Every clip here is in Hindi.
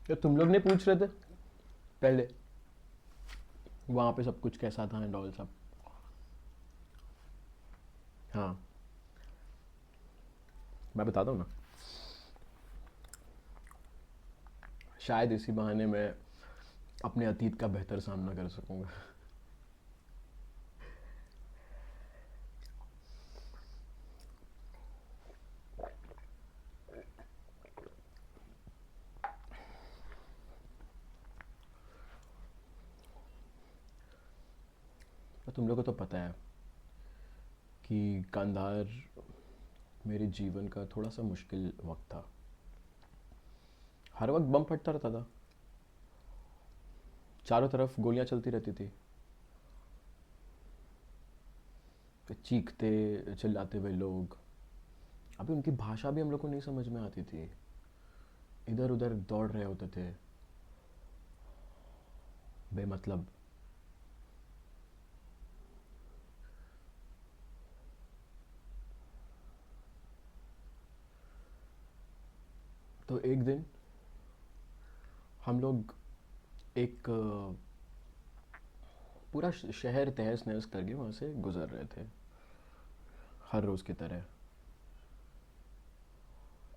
तो तुम लोग ने पूछ रहे थे पहले वहाँ पे सब कुछ कैसा था एंड ऑल सब। हाँ, मैं बताता हूँ ना। शायद इसी बहाने मैं अपने अतीत का बेहतर सामना कर सकूँगा। तो तुम लोग को तो पता है कि कांधार मेरे जीवन का थोड़ा सा मुश्किल वक्त था। हर वक्त बम फटता रहता था, चारों तरफ गोलियां चलती रहती थी, चीखते चिल्लाते हुए लोग। अभी उनकी भाषा भी हम लोग को नहीं समझ में आती थी, इधर उधर दौड़ रहे होते थे बेमतलब। तो एक दिन हम लोग एक पूरा शहर तहस नहस करके वहाँ से गुजर रहे थे, हर रोज़ की तरह।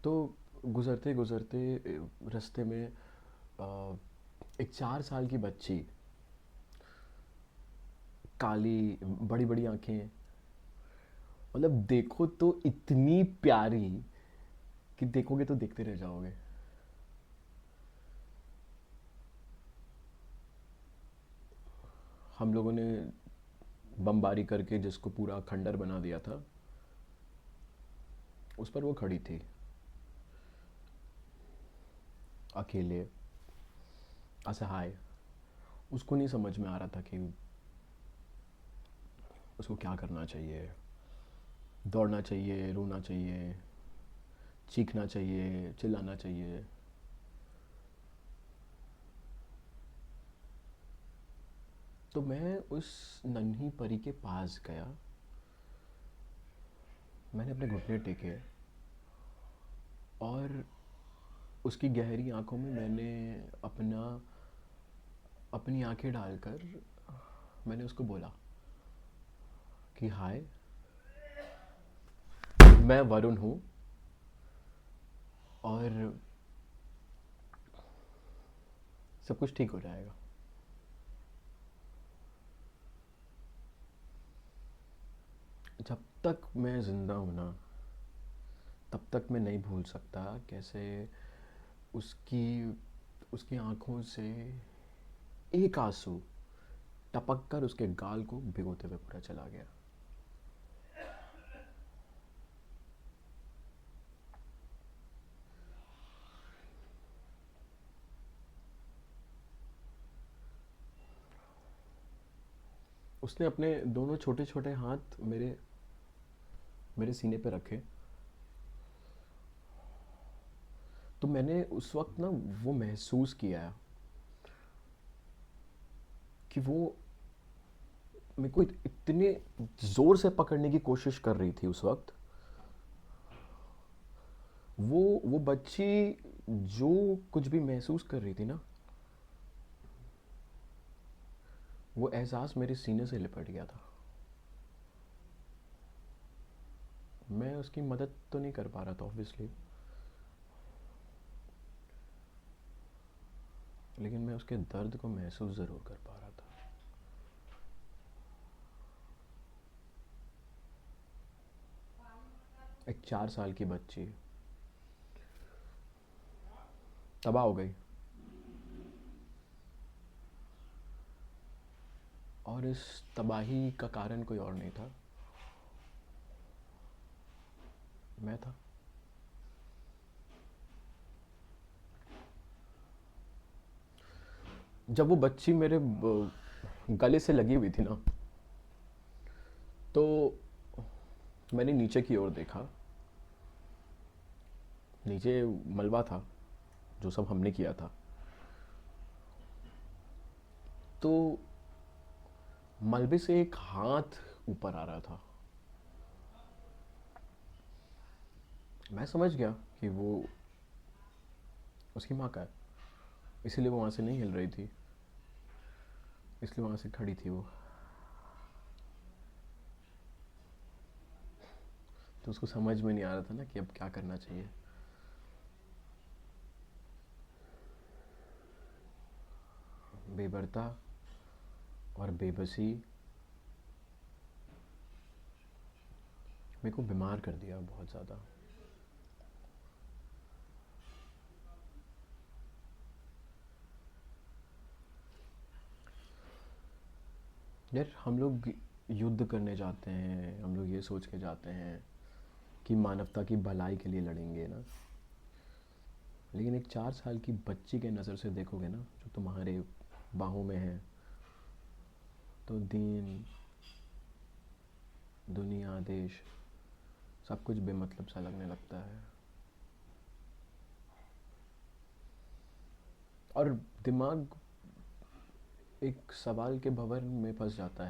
तो गुजरते गुजरते रास्ते में अ, एक 4 साल की बच्ची, काली, बड़ी बड़ी आंखें, मतलब देखो तो इतनी प्यारी कि देखोगे तो देखते रह जाओगे। हम लोगों ने बमबारी करके जिसको पूरा खंडर बना दिया था, उस पर वो खड़ी थी, अकेले, असहाय। उसको नहीं समझ में आ रहा था कि उसको क्या करना चाहिए। दौड़ना चाहिए, रोना चाहिए, चीखना चाहिए, चिल्लाना चाहिए। तो मैं उस नन्ही परी के पास गया, मैंने अपने घुटने टेके और उसकी गहरी आंखों में मैंने अपना अपनी आंखें डालकर मैंने उसको बोला कि हाय, मैं वरुण हूँ और सब कुछ ठीक हो जाएगा। जब तक मैं ज़िंदा हूँ ना, तब तक मैं नहीं भूल सकता कैसे उसकी उसकी आंखों से एक आंसू टपक कर उसके गाल को भिगोते हुए पूरा चला गया। उसने अपने दोनों छोटे छोटे हाथ मेरे मेरे सीने पे रखे। तो मैंने उस वक्त ना वो महसूस किया कि वो मेरे को इतने ज़ोर से पकड़ने की कोशिश कर रही थी उस वक्त। वो बच्ची जो कुछ भी महसूस कर रही थी ना, वो एहसास मेरे सीने से लिपट गया था। मैं उसकी मदद तो नहीं कर पा रहा था ऑब्वियसली, लेकिन मैं उसके दर्द को महसूस ज़रूर कर पा रहा था। एक 4 साल की बच्ची तबाह हो गई, और इस तबाही का कारण कोई और नहीं था, मैं था। जब वो बच्ची मेरे गले से लगी हुई थी ना, तो मैंने नीचे की ओर देखा। नीचे मलबा था, जो सब हमने किया था। तो मलबे से एक हाथ ऊपर आ रहा था। मैं समझ गया कि वो उसकी माँ का है। इसीलिए वो वहाँ से नहीं हिल रही थी, इसलिए वहाँ से खड़ी थी वो। तो उसको समझ में नहीं आ रहा था ना कि अब क्या करना चाहिए। बेबरता और बेबसी मेरे को बीमार कर दिया बहुत ज़्यादा। यार हम लोग युद्ध करने जाते हैं, हम लोग ये सोच के जाते हैं कि मानवता की भलाई के लिए लड़ेंगे ना, लेकिन एक 4 साल की बच्ची के नज़र से देखोगे ना, जो तुम्हारे बाहों में है, तो दीन दुनिया देश सब कुछ बेमतलब सा लगने लगता है। और दिमाग एक सवाल के भंवर में फंस जाता है